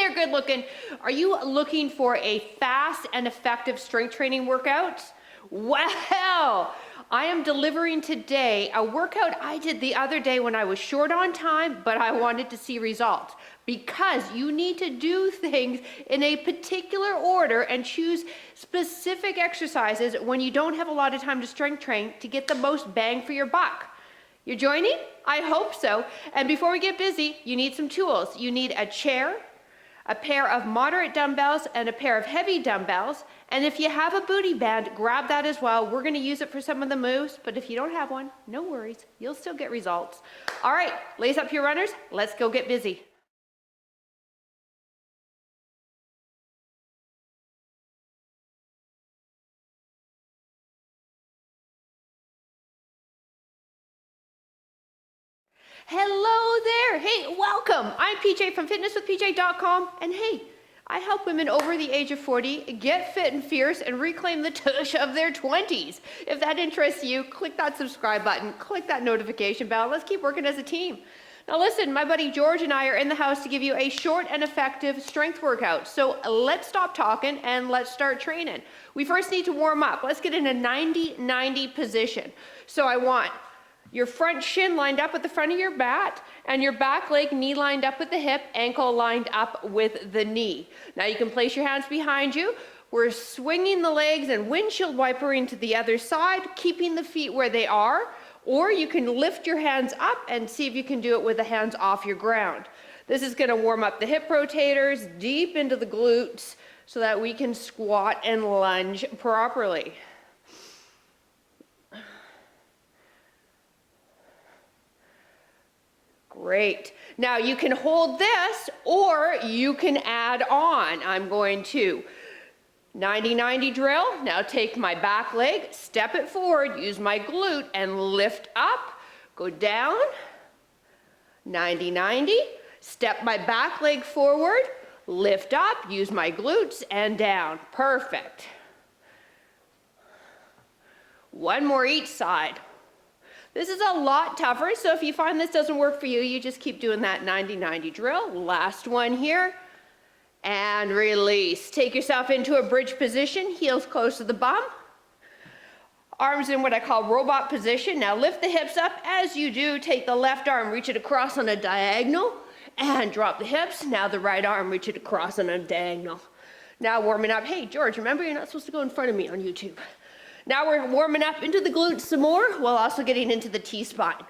there, good looking. Are you looking for a fast and effective strength training workout? Well, I am delivering today a workout I did the other day when I was short on time, but I wanted to see results. Because you need to do things in a particular order and choose specific exercises when you don't have a lot of time to strength train to get the most bang for your buck. You're joining? I hope so. And before we get busy, you need some tools. You need a chair, a pair of moderate dumbbells, and a pair of heavy dumbbells. And if you have a booty band, grab that as well. We're gonna use it for some of the moves, but if you don't have one, no worries. You'll still get results. All right, lace up your runners. Let's go get busy. Hello there. Hey, welcome. I'm PJ from fitnesswithpj.com. And hey, I help women over the age of 40 get fit and fierce and reclaim the tush of their 20s. If that interests you, click that subscribe button, click that notification bell. Let's keep working as a team. Now listen, my buddy George and I are in the house to give you a short and effective strength workout. So let's stop talking and let's start training. We first need to warm up. Let's get in a 90-90 position. So I want your front shin lined up with the front of your mat, and your back leg knee lined up with the hip, ankle lined up with the knee. Now you can place your hands behind you. We're swinging the legs and windshield wipering to the other side, keeping the feet where they are, or you can lift your hands up and see if you can do it with the hands off your ground. This is gonna warm up the hip rotators deep into the glutes so that we can squat and lunge properly. Great. Now you can hold this or you can add on. I'm going to 90-90 drill. Now take my back leg, step it forward, use my glute and lift up, go down, 90-90, step my back leg forward, lift up, use my glutes and down. Perfect. One more each side. This is a lot tougher, so if you find this doesn't work for you, you just keep doing that 90-90 drill. Last one here, and release. Take yourself into a bridge position, heels close to the bum. Arms in what I call robot position. Now lift the hips up. As you do, take the left arm, reach it across on a diagonal, and drop the hips. Now the right arm, reach it across on a diagonal. Now warming up. Hey, George, remember you're not supposed to go in front of me on YouTube. Now we're warming up into the glutes some more while also getting into the T-spine.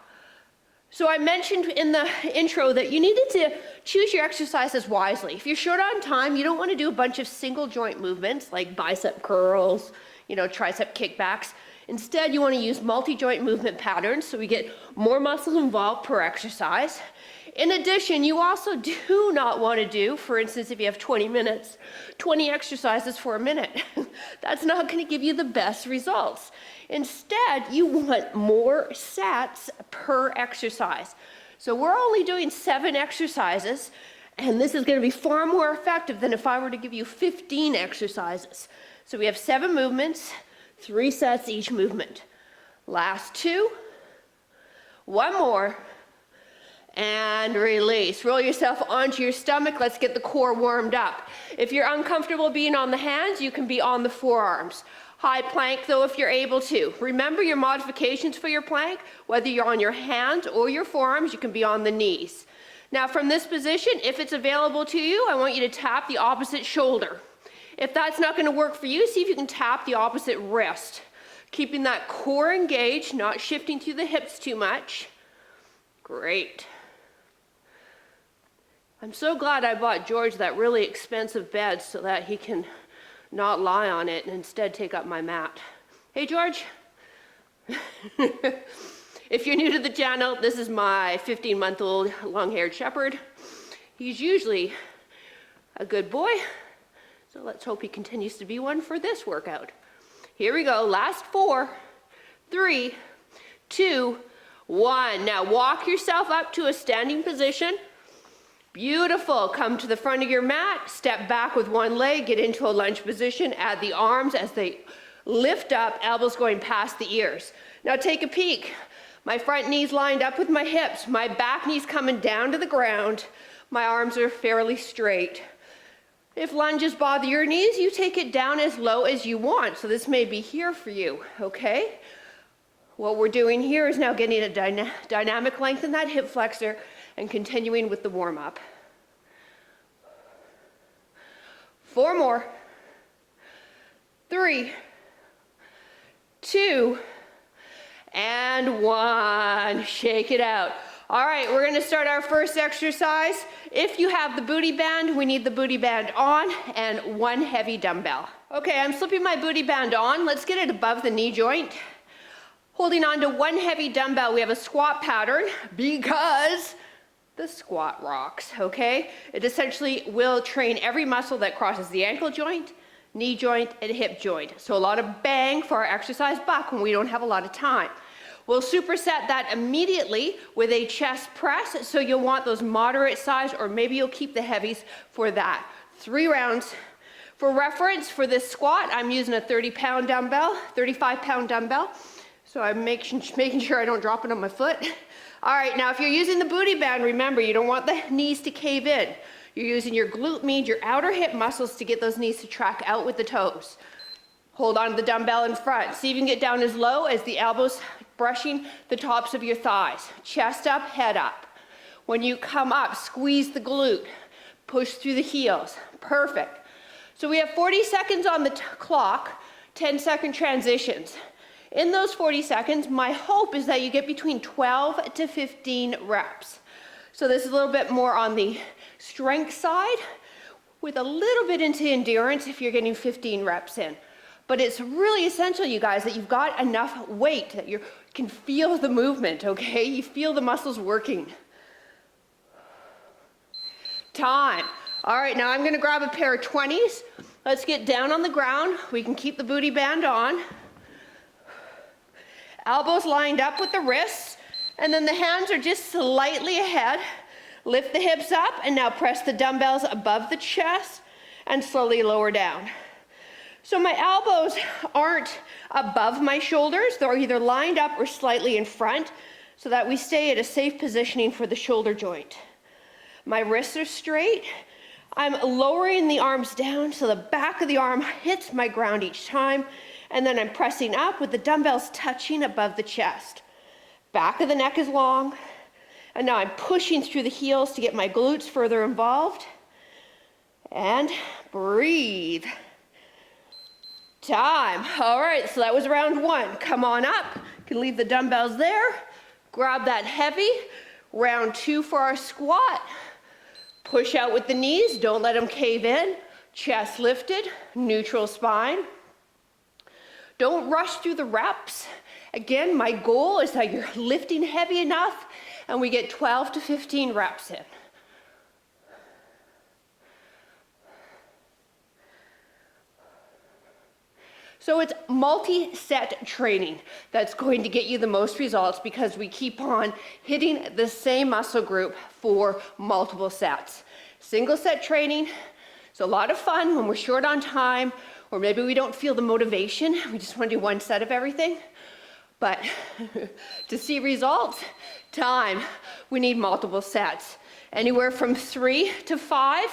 So I mentioned in the intro that you needed to choose your exercises wisely. If you're short on time, you don't want to do a bunch of single joint movements like bicep curls, tricep kickbacks. Instead, you want to use multi-joint movement patterns so we get more muscles involved per exercise. In addition, you also do not want to do, for instance, if you have 20 minutes, 20 exercises for a minute. That's not going to give you the best results. Instead, you want more sets per exercise. So we're only doing 7 exercises, and this is going to be far more effective than if I were to give you 15 exercises. So we have 7 movements, 3 sets each movement. Last 2, 1 more, and release. Roll yourself onto your stomach. Let's get the core warmed up. If you're uncomfortable being on the hands, you can be on the forearms. High plank though if you're able to. Remember your modifications for your plank, whether you're on your hands or your forearms, you can be on the knees. Now from this position, if it's available to you, I want you to tap the opposite shoulder. If that's not going to work for you, see if you can tap the opposite wrist. Keeping that core engaged, not shifting through the hips too much. Great. I'm so glad I bought George that really expensive bed so that he can not lie on it and instead take up my mat. Hey, George. If you're new to the channel, this is my 15-month-old long-haired shepherd. He's usually a good boy, so let's hope he continues to be one for this workout. Here we go. Last 4, 3, 2, 1. Now walk yourself up to a standing position. Beautiful. Come to the front of your mat, step back with one leg, get into a lunge position, add the arms as they lift up, elbows going past the ears. Now take a peek. My front knee's lined up with my hips, my back knee's coming down to the ground, my arms are fairly straight. If lunges bother your knees, you take it down as low as you want. So this may be here for you, okay? What we're doing here is now getting a dynamic length in that hip flexor and continuing with the warm-up. 4 more. 3, 2, and 1. Shake it out. All right, we're gonna start our first exercise. If you have the booty band, we need the booty band on and 1 heavy dumbbell. Okay, I'm slipping my booty band on. Let's get it above the knee joint. Holding on to 1 heavy dumbbell, we have a squat pattern because the squat rocks, okay? It essentially will train every muscle that crosses the ankle joint, knee joint, and hip joint. So a lot of bang for our exercise buck when we don't have a lot of time. We'll superset that immediately with a chest press, so you'll want those moderate size, or maybe you'll keep the heavies for that. 3 rounds. For reference, for this squat, I'm using a 30-pound dumbbell, 35-pound dumbbell. So I'm making sure I don't drop it on my foot. All right, now if you're using the booty band, remember, you don't want the knees to cave in. You're using your glute med, your outer hip muscles to get those knees to track out with the toes. Hold on to the dumbbell in front. See if you can get down as low as the elbows brushing the tops of your thighs. Chest up, head up. When you come up, squeeze the glute. Push through the heels. Perfect. So we have 40 seconds on the clock, 10-second transitions. In those 40 seconds, my hope is that you get between 12 to 15 reps. So this is a little bit more on the strength side with a little bit into endurance if you're getting 15 reps in. But it's really essential, you guys, that you've got enough weight that you can feel the movement, okay? You feel the muscles working. Time. All right, now I'm gonna grab a pair of 20s. Let's get down on the ground. We can keep the booty band on. Elbows lined up with the wrists, and then the hands are just slightly ahead. Lift the hips up, and now press the dumbbells above the chest and slowly lower down. So my elbows aren't above my shoulders. They're either lined up or slightly in front so that we stay at a safe positioning for the shoulder joint. My wrists are straight. I'm lowering the arms down so the back of the arm hits my ground each time, and then I'm pressing up with the dumbbells touching above the chest. Back of the neck is long, and now I'm pushing through the heels to get my glutes further involved. And breathe. Time. All right, so that was round 1. Come on up. You can leave the dumbbells there. Grab that heavy. Round 2 for our squat. Push out with the knees. Don't let them cave in. Chest lifted. Neutral spine. Don't rush through the reps. Again, my goal is that you're lifting heavy enough and we get 12 to 15 reps in. So it's multi-set training that's going to get you the most results because we keep on hitting the same muscle group for multiple sets. Single set training is a lot of fun when we're short on time, or maybe we don't feel the motivation. We just want to do 1 set of everything. But to see results, time, we need multiple sets. Anywhere from 3 to 5,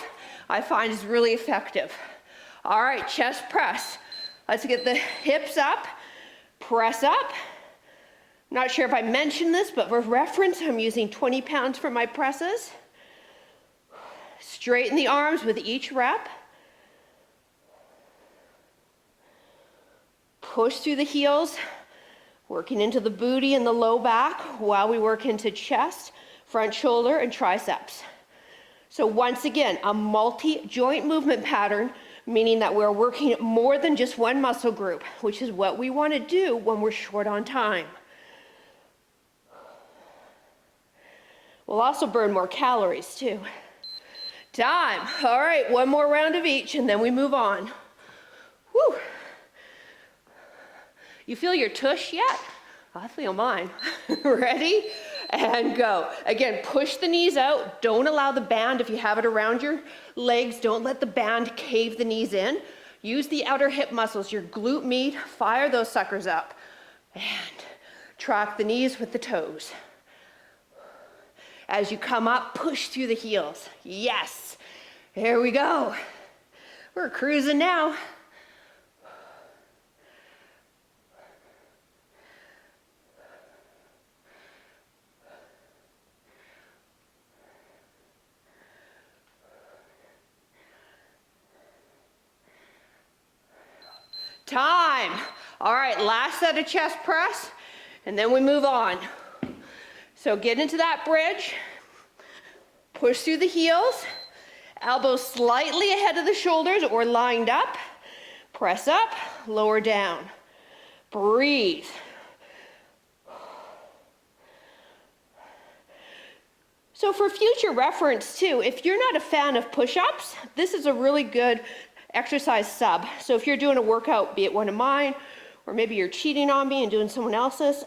I find is really effective. All right, chest press. Let's get the hips up, press up. Not sure if I mentioned this, but for reference, I'm using 20 pounds for my presses. Straighten the arms with each rep. Push through the heels, working into the booty and the low back while we work into chest, front shoulder, and triceps. So once again, a multi-joint movement pattern, meaning that we're working more than just one muscle group, which is what we want to do when we're short on time. We'll also burn more calories too. Time. All right, 1 more round of each and then we move on. Whew. You feel your tush yet? I feel mine. Ready? And go. Again, push the knees out. Don't allow the band, if you have it around your legs, don't let the band cave the knees in. Use the outer hip muscles, your glute med, fire those suckers up. And track the knees with the toes. As you come up, push through the heels. Yes. Here we go. We're cruising now. Time. All right, last set of chest press, and then we move on. So get into that bridge, push through the heels, elbows slightly ahead of the shoulders or lined up, press up, lower down. Breathe. So for future reference too, if you're not a fan of push-ups, this is a really good exercise sub. So if you're doing a workout, be it one of mine, or maybe you're cheating on me and doing someone else's,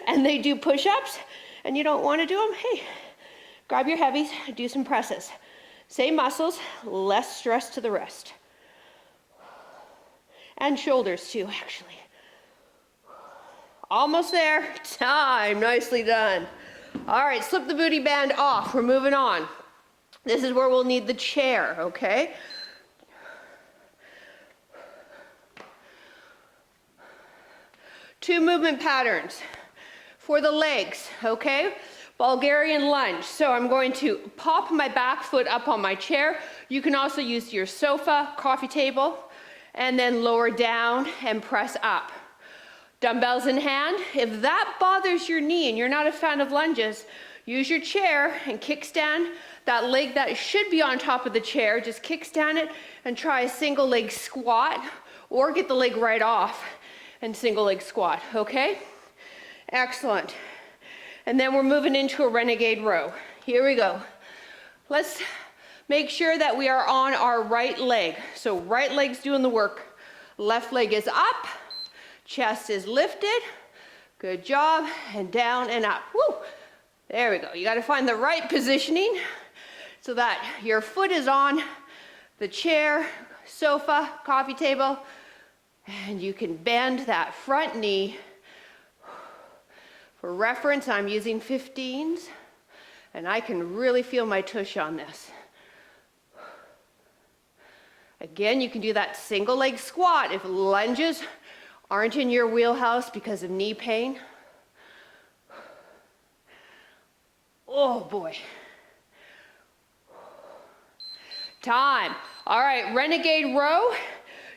and they do push-ups, and you don't want to do them, hey, grab your heavies, do some presses. Same muscles, less stress to the wrist. And shoulders too, actually. Almost there, time, nicely done. All right, slip the booty band off, we're moving on. This is where we'll need the chair, okay? Two movement patterns for the legs, okay? Bulgarian lunge. So I'm going to pop my back foot up on my chair. You can also use your sofa, coffee table, and then lower down and press up. Dumbbells in hand. If that bothers your knee and you're not a fan of lunges, use your chair and kickstand that leg that should be on top of the chair. Just kickstand it and try a single leg squat, or get the leg right off and single leg squat, okay? Excellent. And then we're moving into a renegade row. Here we go. Let's make sure that we are on our right leg. So right leg's doing the work. Left leg is up, chest is lifted. Good job, and down and up. Woo! There we go. You gotta find the right positioning so that your foot is on the chair, sofa, coffee table, and you can bend that front knee. For reference, I'm using 15s, and I can really feel my tush on this. Again, you can do that single leg squat if lunges aren't in your wheelhouse because of knee pain. Oh boy. Time. All right, renegade row.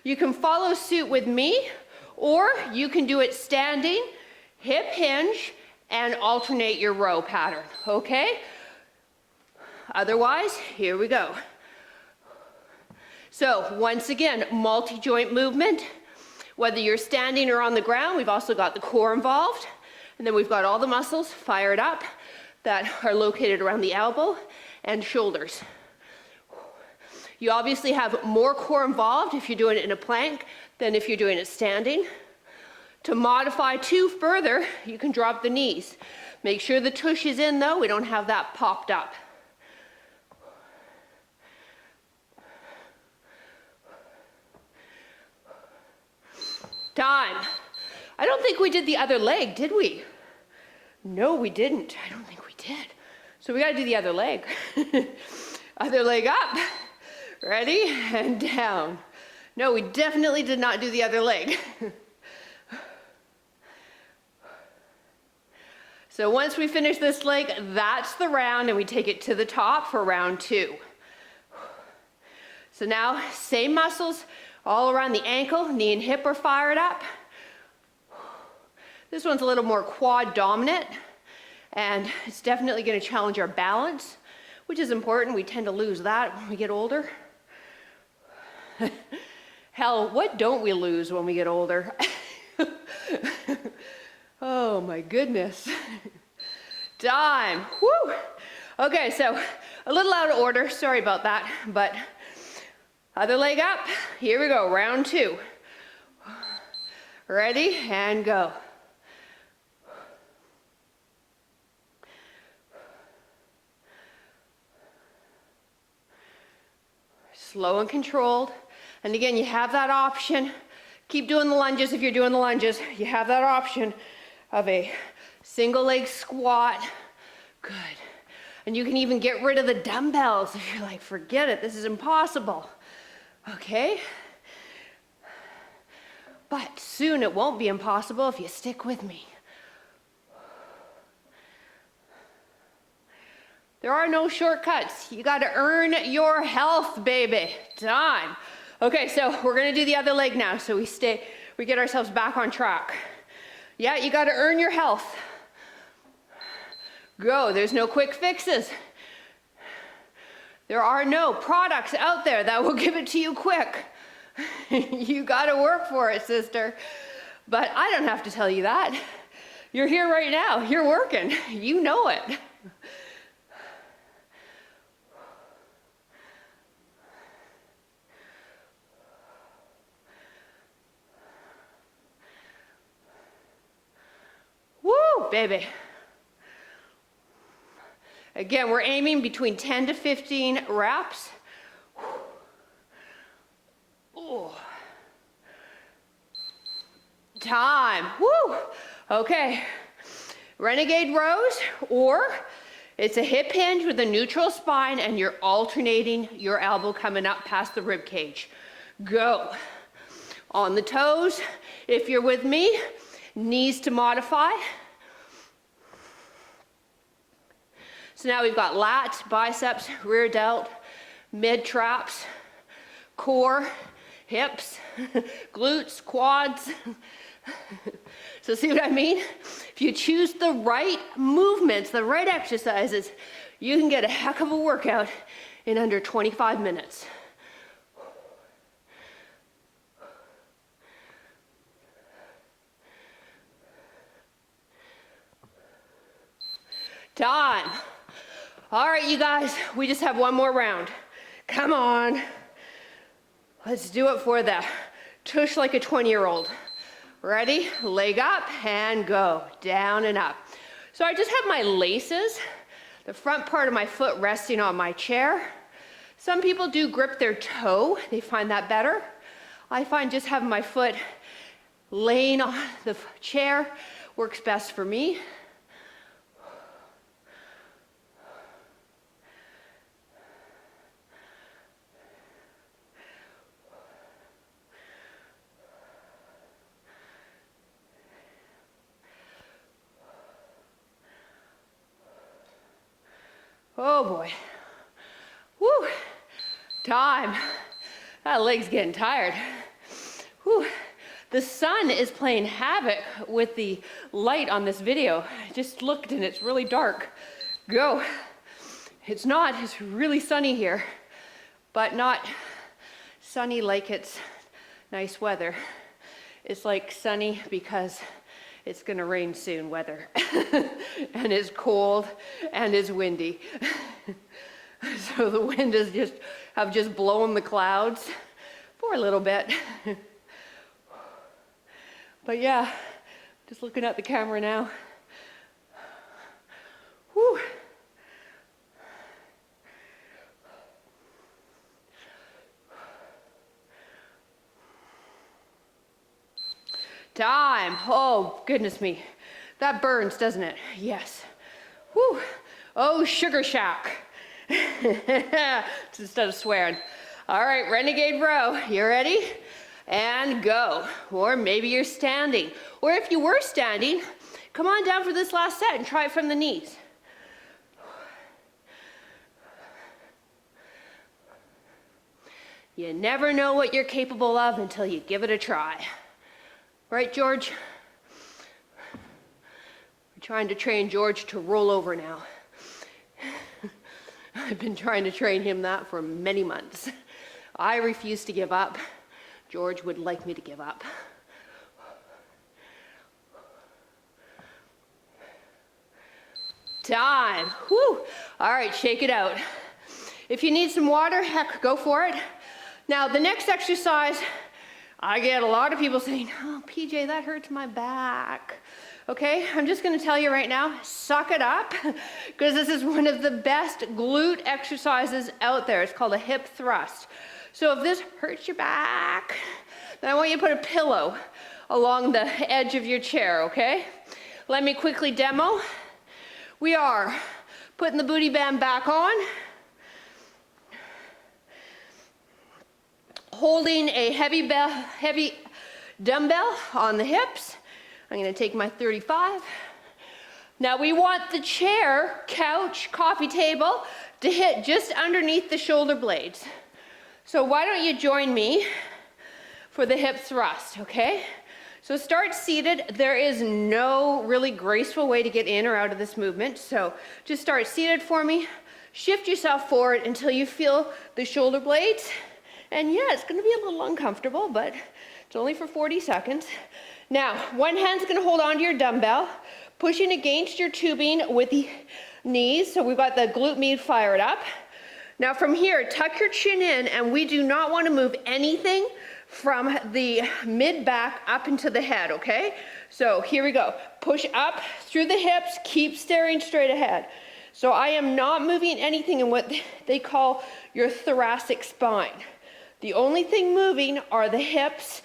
You can follow suit with me, or you can do it standing, hip hinge, and alternate your row pattern, okay? Otherwise, here we go. So once again, multi-joint movement. Whether you're standing or on the ground, we've also got the core involved, and then we've got all the muscles fired up that are located around the elbow and shoulders. You obviously have more core involved if you're doing it in a plank than if you're doing it standing. To modify too further, you can drop the knees. Make sure the tush is in though, we don't have that popped up. Time. I don't think we did the other leg, did we? No, we didn't. I don't think we did. So we gotta do the other leg. Other leg up. Ready? And down. No, we definitely did not do the other leg. So once we finish this leg, that's the round, and we take it to the top for round 2. So now, same muscles all around the ankle, knee and hip are fired up. This one's a little more quad dominant, and it's definitely going to challenge our balance, which is important. We tend to lose that when we get older. Hell, what don't we lose when we get older? Oh my goodness. Time. Woo! Okay, so a little out of order, sorry about that, but other leg up. Here we go, round 2. Ready, and go. Slow and controlled. And again, you have that option. Keep doing the lunges if you're doing the lunges. You have that option of a single leg squat. Good. And you can even get rid of the dumbbells if you're like, forget it, this is impossible. Okay? But soon it won't be impossible if you stick with me. There are no shortcuts. You got to earn your health, baby. Time. Okay, so we're going to do the other leg now. So we get ourselves back on track. Yeah, you got to earn your health. Go. There's no quick fixes. There are no products out there that will give it to you quick. You got to work for it, sister. But I don't have to tell you that. You're here right now. You're working. You know it. Woo, baby. Again, we're aiming between 10 to 15 reps. Ooh. Time. Woo. Okay. Renegade rows, or it's a hip hinge with a neutral spine and you're alternating your elbow coming up past the rib cage. Go. On the toes, if you're with me, knees to modify. So now we've got lats, biceps, rear delt, mid traps, core, hips, glutes, quads. So see what I mean? If you choose the right movements, the right exercises, you can get a heck of a workout in under 25 minutes. Time. All right, you guys, we just have one more round. Come on. Let's do it for the tush like a 20-year-old. Ready? Leg up and go. Down and up. So I just have my laces, the front part of my foot resting on my chair. Some people do grip their toe. They find that better. I find just having my foot laying on the chair works best for me. Oh boy. Woo. Time. That leg's getting tired. Whew. The sun is playing havoc with the light on this video. I just looked and it's really dark. Go. It's not, it's really sunny here, but not sunny like it's nice weather. It's like sunny because it's gonna rain soon weather. And it's cold and it's windy. So the wind is have just blown the clouds for a little bit. But yeah, just looking at the camera now. Whew. Time. Oh, goodness me. That burns, doesn't it? Yes. Whew. Oh, sugar shack. Instead of swearing. All right, renegade row. You ready? And go. Or maybe you're standing. Or if you were standing, come on down for this last set and try it from the knees. You never know what you're capable of until you give it a try. Right, George? We're trying to train George to roll over now. I've been trying to train him that for many months. I refuse to give up. George would like me to give up. Time. Whew. All right, shake it out. If you need some water, heck, go for it. Now, the next exercise, I get a lot of people saying, oh, PJ, that hurts my back. Okay, I'm just gonna tell you right now, suck it up, because this is one of the best glute exercises out there. It's called a hip thrust. So if this hurts your back, then I want you to put a pillow along the edge of your chair, okay? Let me quickly demo. We are Putting the booty band back on. Holding a heavy dumbbell on the hips. I'm gonna take my 35. Now we want the chair, couch, coffee table to hit just underneath the shoulder blades. So why don't you join me for the hip thrust, okay? So start seated. There is no really graceful way to get in or out of this movement. So just start seated for me. Shift yourself forward until you feel the shoulder blades. And yeah, it's gonna be a little uncomfortable, but it's only for 40 seconds. Now, one hand's gonna hold onto your dumbbell, pushing against your tubing with the knees. So we've got the glute med fired up. Now from here, tuck your chin in, and we do not wanna move anything from the mid-back up into the head, okay? So here we go. Push up through the hips, keep staring straight ahead. So I am not moving anything in what they call your thoracic spine. The only thing moving are the hips,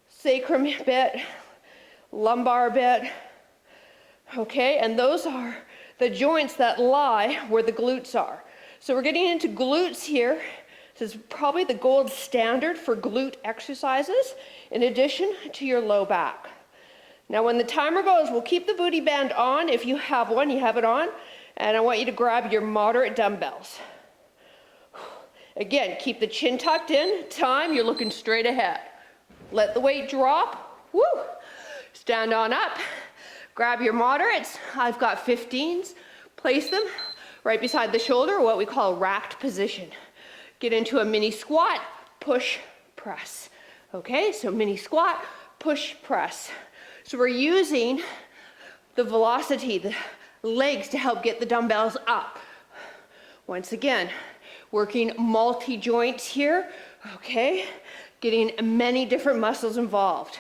sacrum bit, lumbar bit, okay? And those are the joints that lie where the glutes are. So we're getting into glutes here. This is probably the gold standard for glute exercises, in addition to your low back. Now when the timer goes, we'll keep the booty band on. If you have one, you have it on. And I want you to grab your moderate dumbbells. Again, keep the chin tucked in. Time, you're looking straight ahead. Let the weight drop. Woo! Stand on up. Grab your moderates. I've got 15s. Place them right beside the shoulder, what we call racked position. Get into a mini squat, push, press. Okay, so mini squat, push, press. So we're using the velocity, the legs to help get the dumbbells up. Once again, working multi-joints here, okay? Getting many different muscles involved.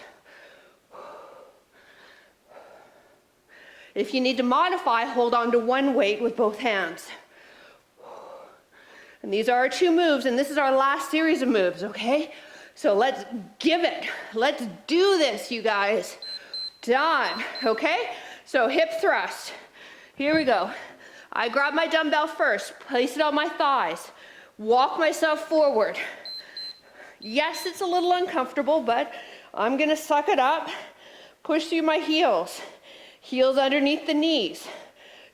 If you need to modify, hold on to one weight with both hands. And these are our 2 moves, and this is our last series of moves, okay? So let's give it. Let's do this, you guys. Done, okay? So hip thrust. Here we go. I grab my dumbbell first, place it on my thighs, walk myself forward. Yes, it's a little uncomfortable, but I'm gonna suck it up. Push through my heels. Heels underneath the knees.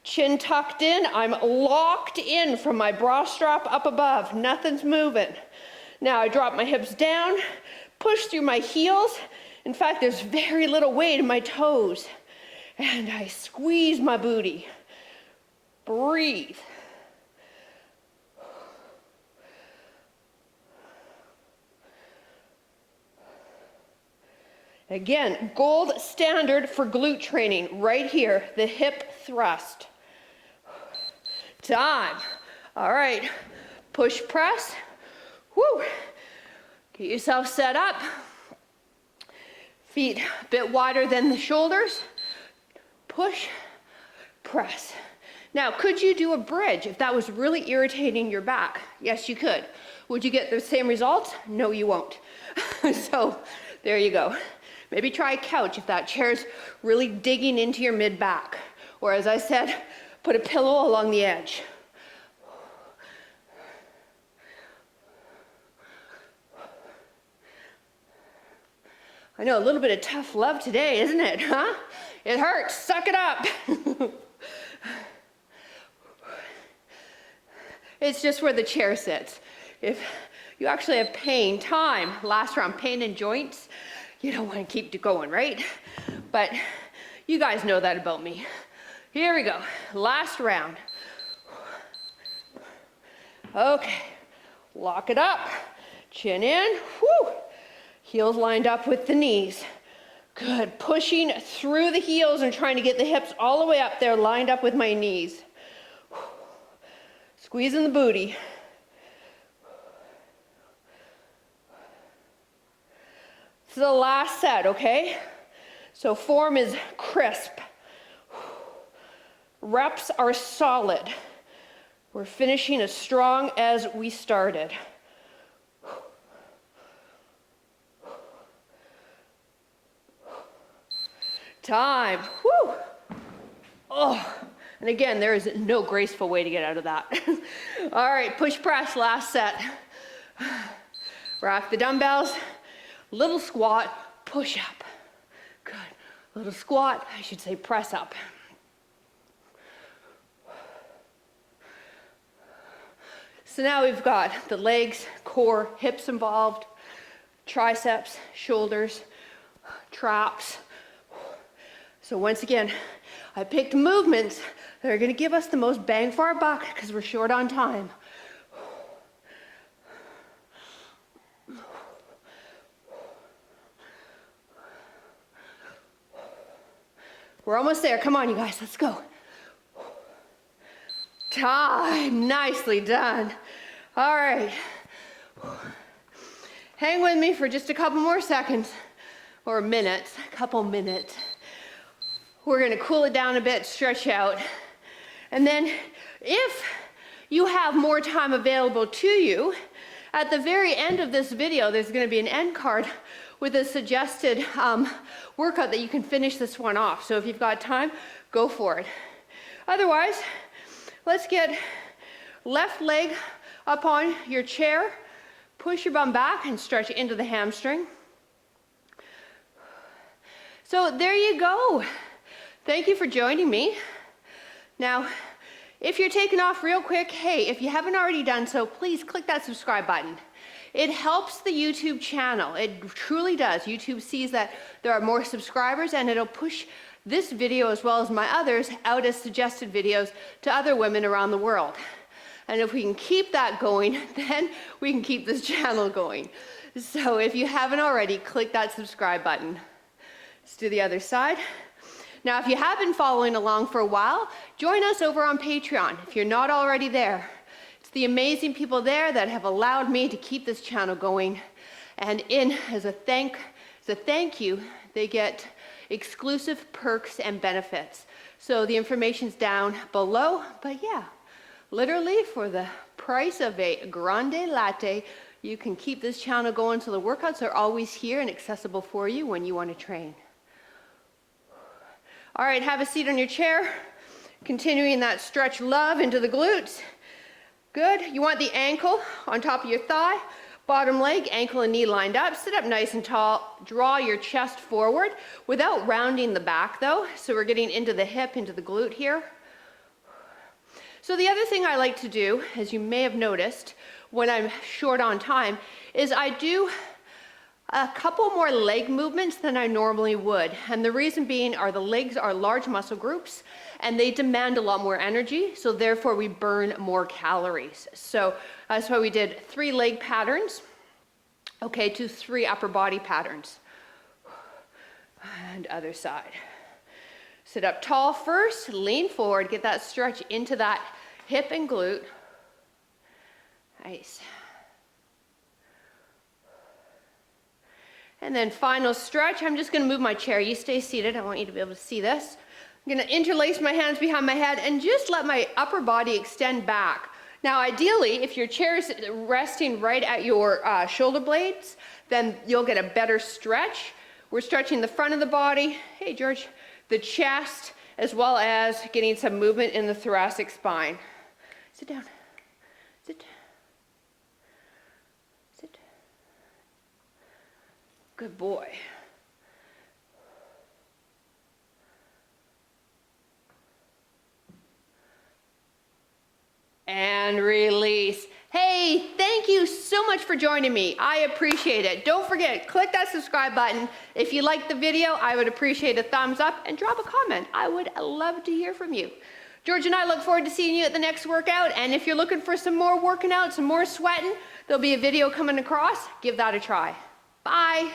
Chin tucked in. I'm locked in from my bra strap up above. Nothing's moving. Now I drop my hips down, push through my heels. In fact, there's very little weight in my toes. And I squeeze my booty. Breathe. Again, gold standard for glute training, right here, the hip thrust. Time. All right, push, press. Woo. Get yourself set up. Feet a bit wider than the shoulders. Push, press. Now, could you do a bridge if that was really irritating your back? Yes, you could. Would you get the same results? No, you won't. So, there you go. Maybe try a couch if that chair's really digging into your mid-back. Or as I said, put a pillow along the edge. I know, a little bit of tough love today, isn't it, huh? It hurts, suck it up. It's just where the chair sits. If you actually have pain, last round, pain in joints, you don't want to keep going, right? But you guys know that about me. Here we go, last round. Okay, lock it up, chin in, whoo. Heels lined up with the knees. Good, pushing through the heels and trying to get the hips all the way up there, lined up with my knees. Squeezing the booty. This is the last set, okay? So form is crisp. Reps are solid. We're finishing as strong as we started. Time. Woo. Oh, And again, there is no graceful way to get out of that. All right, push press, last set. Rack the dumbbells, little squat, push up. Good. Little squat, I should say press up. So now we've got the legs, core, hips involved, triceps, shoulders, traps. So once again, I picked movements that are going to give us the most bang for our buck because we're short on time. We're almost there. Come on, you guys, let's go. Time, nicely done. All right. Hang with me for just a couple more seconds, or minutes, a couple minutes. We're gonna cool it down a bit, stretch out. And then if you have more time available to you, at the very end of this video, there's gonna be an end card with a suggested workout that you can finish this one off. So if you've got time, go for it. Otherwise, let's get left leg up on your chair, push your bum back and stretch into the hamstring. So there you go. Thank you for joining me. Now, if you're taking off real quick, hey, if you haven't already done so, please click that subscribe button. It helps the YouTube channel. It truly does. YouTube sees that there are more subscribers and it'll push this video as well as my others out as suggested videos to other women around the world. And if we can keep that going, then we can keep this channel going. So if you haven't already, click that subscribe button. Let's do the other side. Now, if you have been following along for a while, join us over on Patreon if you're not already there. It's the amazing people there that have allowed me to keep this channel going. And as a thank you, they get exclusive perks and benefits. So the information's down below, but yeah, literally for the price of a grande latte, you can keep this channel going so the workouts are always here and accessible for you when you want to train. All right, have a seat on your chair. Continuing that stretch love into the glutes. Good. You want the ankle on top of your thigh, bottom leg, ankle and knee lined up. Sit up nice and tall. Draw your chest forward without rounding the back though. So we're getting into the hip, into the glute here. So the other thing I like to do, as you may have noticed when I'm short on time, is I do a couple more leg movements than I normally would. And the reason being are the legs are large muscle groups and they demand a lot more energy. So therefore we burn more calories. So that's why we did 3 leg patterns, okay, to 3 upper body patterns. And other side. Sit up tall first, lean forward, get that stretch into that hip and glute. Nice. And then final stretch, I'm just gonna move my chair. You stay seated, I want you to be able to see this. I'm gonna interlace my hands behind my head and just let my upper body extend back. Now ideally, if your chair is resting right at your shoulder blades, then you'll get a better stretch. We're stretching the front of the body, hey George, the chest, as well as getting some movement in the thoracic spine. Sit down, sit. Good boy. And release. Hey, thank you so much for joining me. I appreciate it. Don't forget, click that subscribe button. If you liked the video, I would appreciate a thumbs up and drop a comment. I would love to hear from you. George and I look forward to seeing you at the next workout. And if you're looking for some more working out, some more sweating, there'll be a video coming across. Give that a try. Bye.